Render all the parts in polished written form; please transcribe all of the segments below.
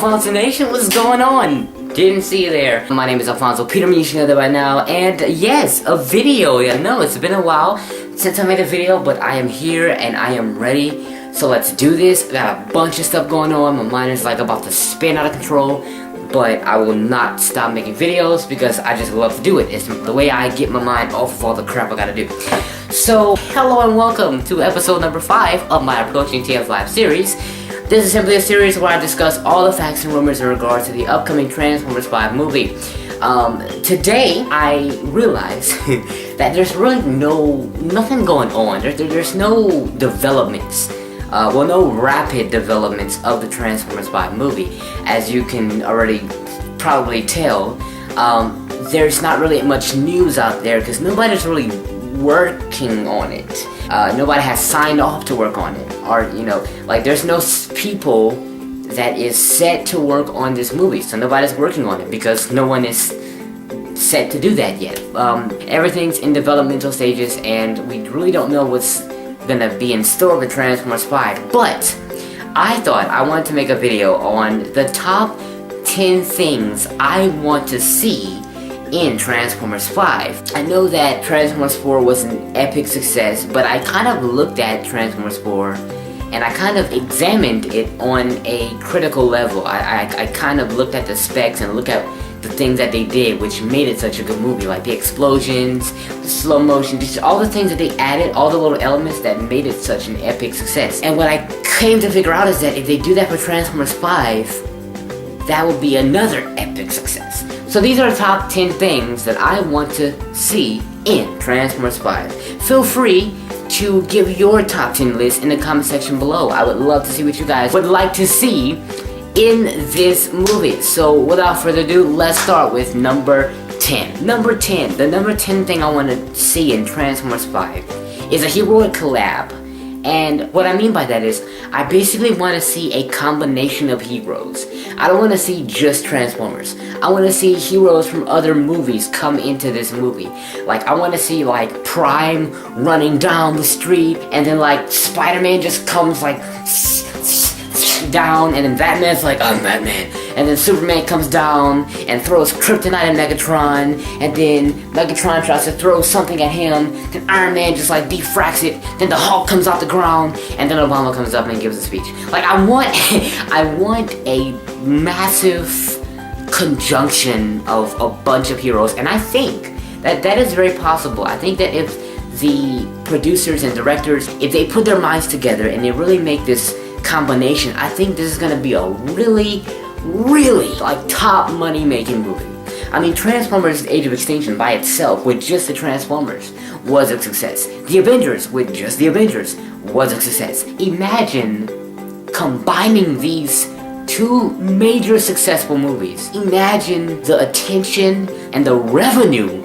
Alfonso Nation, what's going on? Didn't see you there. My name is Alfonso, Peter, you should know that by now. And yes, a video. I know it's been a while since I made a video, but I am here and I am ready. So let's do this. I got a bunch of stuff going on. My mind is like about to spin out of control, but I will not stop making videos because I just love to do it. It's the way I get my mind off of all the crap I gotta do. So, hello and welcome to episode number 5 of my Approaching TF5 series. This is simply a series where I discuss all the facts and rumors in regards to the upcoming Transformers 5 movie. Today, I realize that there's really nothing going on. There's no developments. No rapid developments of the Transformers 5 movie. As you can already probably tell, there's not really much news out there because nobody's really working on it. Nobody has signed off to work on it. Or, there's no people that is set to work on this movie. So nobody's working on it because no one is set to do that yet. Everything's in developmental stages and we really don't know what's gonna be in store with Transformers 5. But I thought I wanted to make a video on the top 10 things I want to see in Transformers 5. I know that Transformers 4 was an epic success, but I kind of looked at Transformers 4 and I kind of examined it on a critical level. I kind of looked at the specs and looked at the things that they did which made it such a good movie, like the explosions, the slow motion, just all the things that they added, all the little elements that made it such an epic success. And what I came to figure out is that if they do that for Transformers 5, that will be another epic success. So these are the top 10 things that I want to see in Transformers 5. Feel free to give your top 10 list in the comment section below. I would love to see what you guys would like to see in this movie. So without further ado, let's start with number 10. Number 10, the number 10 thing I want to see in Transformers 5 is a heroic collab. And what I mean by that is, I basically want to see a combination of heroes. I don't want to see just Transformers. I want to see heroes from other movies come into this movie. Like, I want to see, like, Prime running down the street, and then, like, Spider-Man just comes, like, down, and then Batman's like, I'm Batman. And then Superman comes down and throws kryptonite at Megatron, and then Megatron tries to throw something at him, then Iron Man just like defracts it, then the Hulk comes off the ground, and then Obama comes up and gives a speech. Like, I want a massive conjunction of a bunch of heroes, and I think that is very possible. I think that if the producers and directors, if they put their minds together and they really make this combination, I think this is gonna be a really like top money making movie. I mean, Transformers Age of Extinction by itself with just the Transformers was a success. The Avengers with just the Avengers was a success. Imagine combining these two major successful movies. Imagine the attention and the revenue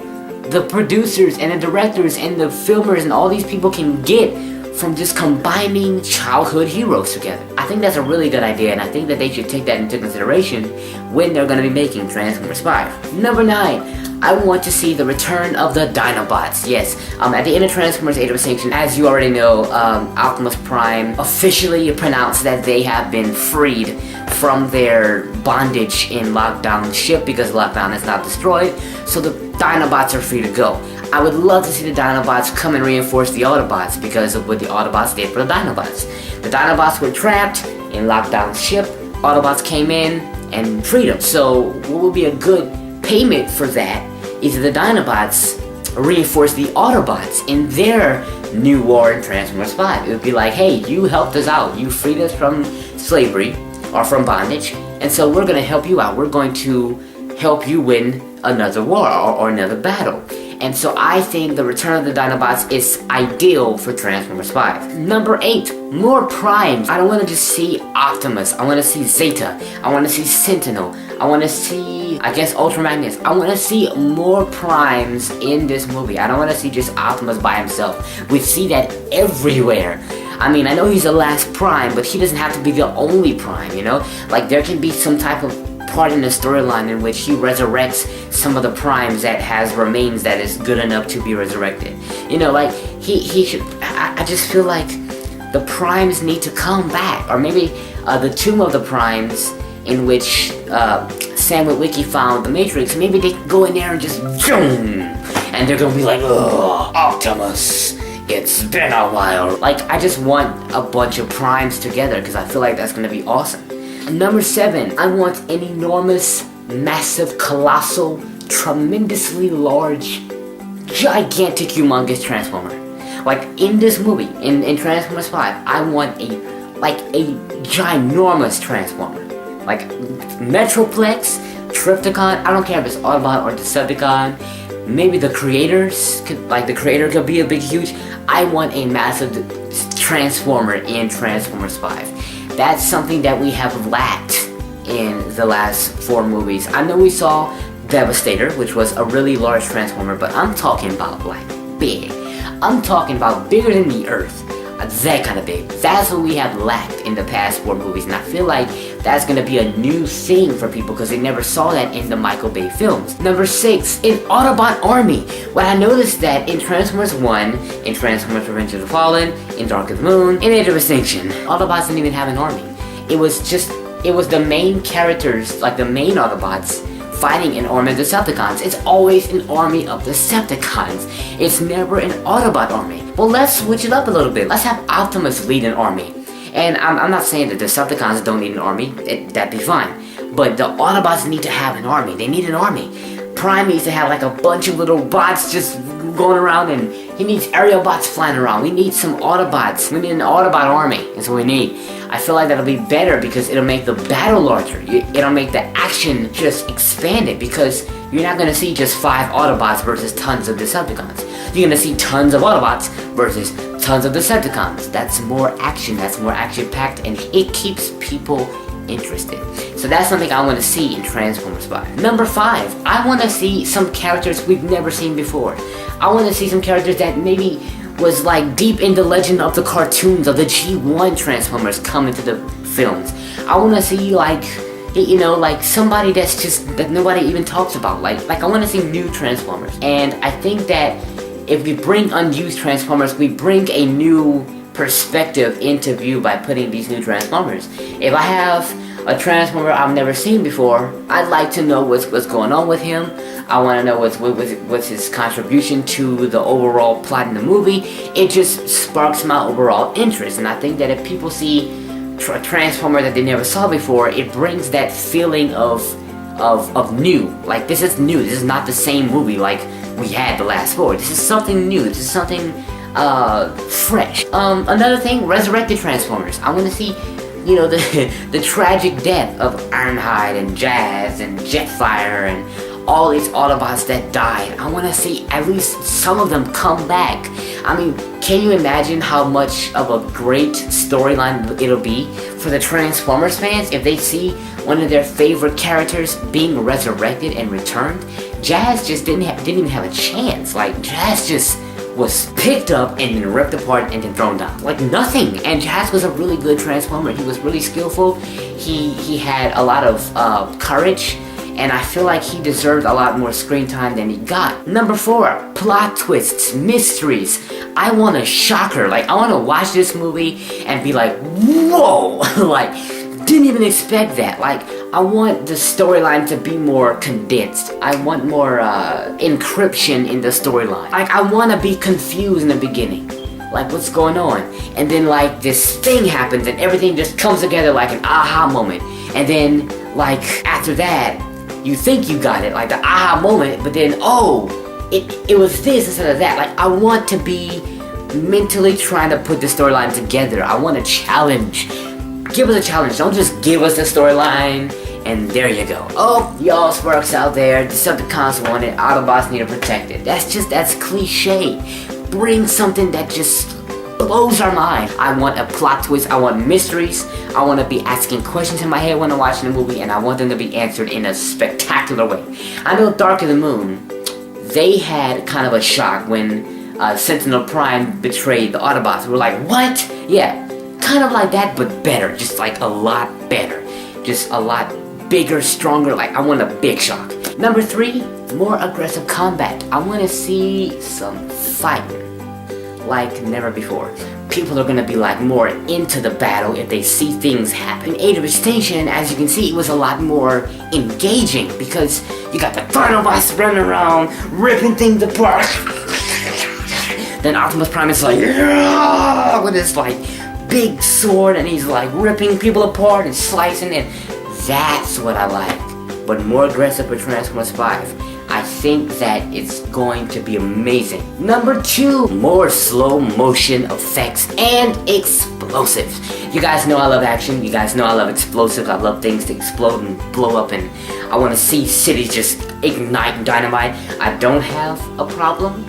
the producers and the directors and the filmers and all these people can get from just combining childhood heroes together. I think that's a really good idea, and I think that they should take that into consideration when they're going to be making Transformers 5. Number 9, I want to see the return of the Dinobots. Yes, at the end of Transformers Age of Extinction, as you already know, Optimus Prime officially pronounced that they have been freed from their bondage in Lockdown ship because Lockdown is not destroyed, so the Dinobots are free to go. I would love to see the Dinobots come and reinforce the Autobots because of what the Autobots did for the Dinobots. The Dinobots were trapped in Lockdown's ship, Autobots came in and freed them. So what would be a good payment for that is that the Dinobots reinforce the Autobots in their new war in Transformers 5. It would be like, hey, you helped us out, you freed us from slavery or from bondage, and so we're gonna help you out. We're going to help you win another war or another battle. And so I think the return of the Dinobots is ideal for Transformers 5. Number 8, more Primes. I don't want to just see Optimus. I want to see Zeta. I want to see Sentinel. I want to see, I guess, Ultra Magnus. I want to see more Primes in this movie. I don't want to see just Optimus by himself. We see that everywhere. I mean, I know he's the last Prime, but he doesn't have to be the only Prime, you know? Like, there can be some type of part in the storyline in which he resurrects some of the Primes that has remains that is good enough to be resurrected. You know, like, he should, I just feel like the Primes need to come back, or maybe the Tomb of the Primes in which Sam Witwicky found the Matrix, maybe they can go in there and just zoom, and they're gonna be like, "Oh, Optimus, it's been a while." Like, I just want a bunch of primes together because I feel like that's gonna be awesome. Number 7, I want an enormous, massive, colossal, tremendously large, gigantic, humongous Transformer. Like, in this movie, in Transformers 5, I want a ginormous Transformer. Like, Metroplex, Triptychon, I don't care if it's Autobot or Decepticon. Maybe the creators, the creator could be a big, huge. I want a massive Transformer in Transformers 5. That's something that we have lacked in the last 4 movies. I know we saw Devastator, which was a really large Transformer, but I'm talking about, like, big. I'm talking about bigger than the Earth. That kind of big. That's what we have lacked in the past 4 movies, and I feel like that's gonna be a new thing for people because they never saw that in the Michael Bay films. Number 6, an Autobot army. Well, I noticed that in Transformers 1, in Transformers Revenge of the Fallen, in Dark of the Moon, in Age of Extinction, Autobots didn't even have an army. It was the main characters, like the main Autobots, fighting an army of Decepticons. It's always an army of Decepticons. It's never an Autobot army. Well, let's switch it up a little bit. Let's have Optimus lead an army. And I'm not saying that the Decepticons don't need an army. That'd be fine. But the Autobots need to have an army. They need an army. Prime needs to have like a bunch of little bots just going around, and he needs aerial bots flying around. We need some Autobots. We need an Autobot army. That's what we need. I feel like that'll be better because it'll make the battle larger. It'll make the action just expanded because you're not gonna see just 5 Autobots versus tons of Decepticons. You're gonna see tons of Autobots versus tons of Decepticons. That's more action. That's more action-packed, and it keeps people interested. So that's something I want to see in Transformers 5. Number 5, I want to see some characters we've never seen before. I want to see some characters that maybe was like deep in the legend of the cartoons of the G1 Transformers come into the films. I want to see like somebody that nobody even talks about. Like I want to see new Transformers. And I think that if we bring unused Transformers, we bring a new perspective into view by putting these new Transformers. If I have a Transformer I've never seen before, I'd like to know what's going on with him. I want to know what's his contribution to the overall plot in the movie. It just sparks my overall interest, and I think that if people see a Transformer that they never saw before, it brings that feeling of new. Like, this is new. This is not the same movie like we had the last 4. This is something new. This is something fresh. Another thing, resurrected Transformers. I want to see, the tragic death of Ironhide and Jazz and Jetfire and all these Autobots that died. I want to see at least some of them come back. I mean, can you imagine how much of a great storyline it'll be for the Transformers fans if they see one of their favorite characters being resurrected and returned? Jazz just didn't even have a chance. Like, Jazz just was picked up and then ripped apart and then thrown down. Like nothing. And Jazz was a really good Transformer. He was really skillful. He had a lot of courage, and I feel like he deserved a lot more screen time than he got. Number 4, plot twists, mysteries. I want a shocker. Like, I want to watch this movie and be like, whoa! Like, didn't even expect that. Like, I want the storyline to be more condensed. I want more encryption in the storyline. Like, I want to be confused in the beginning. Like, what's going on? And then, like, this thing happens and everything just comes together like an aha moment. And then, like, after that, you think you got it, like the aha moment, but then, oh, it was this instead of that. Like, I want to be mentally trying to put the storyline together. I want a challenge. Give us a challenge. Don't just give us the storyline and there you go. Oh, y'all sparks out there. Decepticons want it. Autobots need to protect it. That's cliche. Bring something that just blows our mind. I want a plot twist. I want mysteries. I want to be asking questions in my head when I'm watching the movie, and I want them to be answered in a spectacular way. I know Dark of the Moon, they had kind of a shock when Sentinel Prime betrayed the Autobots. We're like, what? Yeah, kind of like that, but better. Just like a lot better. Just a lot bigger, stronger. Like, I want a big shock. Number 3, more aggressive combat. I want to see some fighting. like never before. People are gonna be like more into the battle if they see things happen. In Age of Extinction, as you can see, it was a lot more engaging because you got the final boss running around, ripping things apart. Then Optimus Prime is like, yeah, with his like big sword, and he's like ripping people apart and slicing, and that's what I like. But more aggressive with Transformers 5. I think that it's going to be amazing. Number 2, more slow motion effects and explosives. You guys know I love action. You guys know I love explosives. I love things to explode and blow up, and I want to see cities just ignite and dynamite. I don't have a problem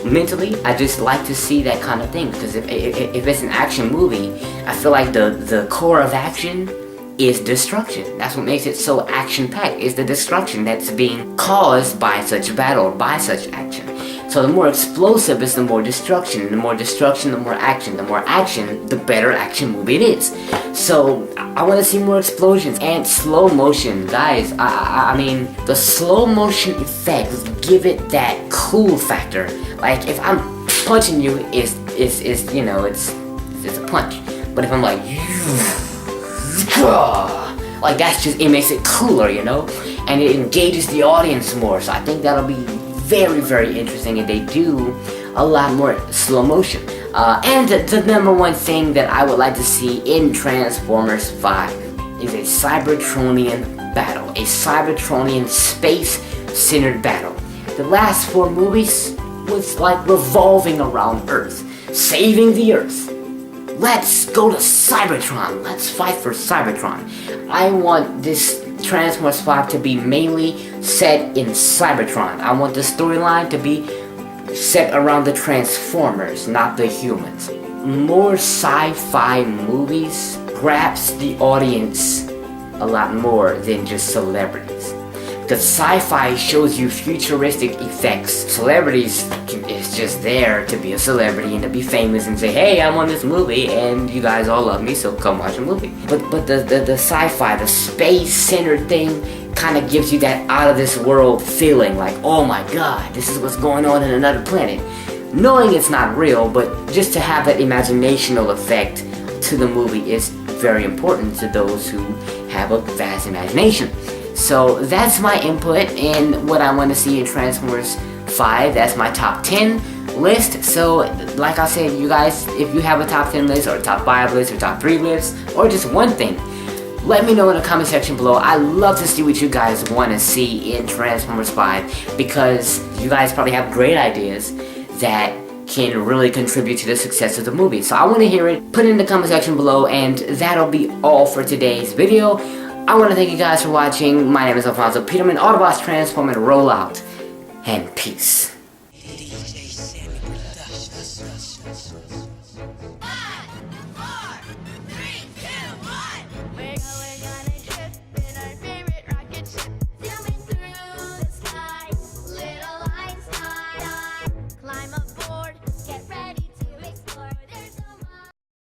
mentally. I just like to see that kind of thing because if it's an action movie, I feel like the core of action is destruction. That's what makes it so action-packed, is the destruction that's being caused by such battle, by such action. So the more explosive is the more destruction. The more destruction, the more action. The more action, the better action movie it is. So I want to see more explosions and slow motion. Guys, I mean, the slow motion effects give it that cool factor. Like if I'm punching you, it's you know, it's a punch. But if I'm like, like that's just, it makes it cooler, you know, and it engages the audience more. So I think that'll be very, very interesting if they do a lot more slow motion. And the number one thing that I would like to see in Transformers 5 is a Cybertronian battle, a Cybertronian space-centered battle. The last 4 movies was like revolving around Earth, saving the Earth. Let's go to Cybertron. Let's fight for Cybertron. I want this Transformers 5 to be mainly set in Cybertron. I want the storyline to be set around the Transformers, not the humans. More sci-fi movies grabs the audience a lot more than just celebrities. Because sci-fi shows you futuristic effects. Celebrities is just there to be a celebrity and to be famous and say, hey, I'm on this movie and you guys all love me, so come watch a movie. But the sci-fi, the space-centered thing kind of gives you that out-of-this-world feeling, like, oh my god, this is what's going on in another planet. Knowing it's not real, but just to have that imaginational effect to the movie is very important to those who have a vast imagination. So that's my input in what I want to see in Transformers 5. That's my top 10 list. So like I said, you guys, if you have a top 10 list or a top 5 list or top 3 list or just one thing, let me know in the comment section below. I love to see what you guys want to see in Transformers 5 because you guys probably have great ideas that can really contribute to the success of the movie. So I want to hear it. Put it in the comment section below, and that'll be all for today's video. I want to thank you guys for watching. My name is Alfonso Peterman, Autobots Transform and Roll Out, and peace.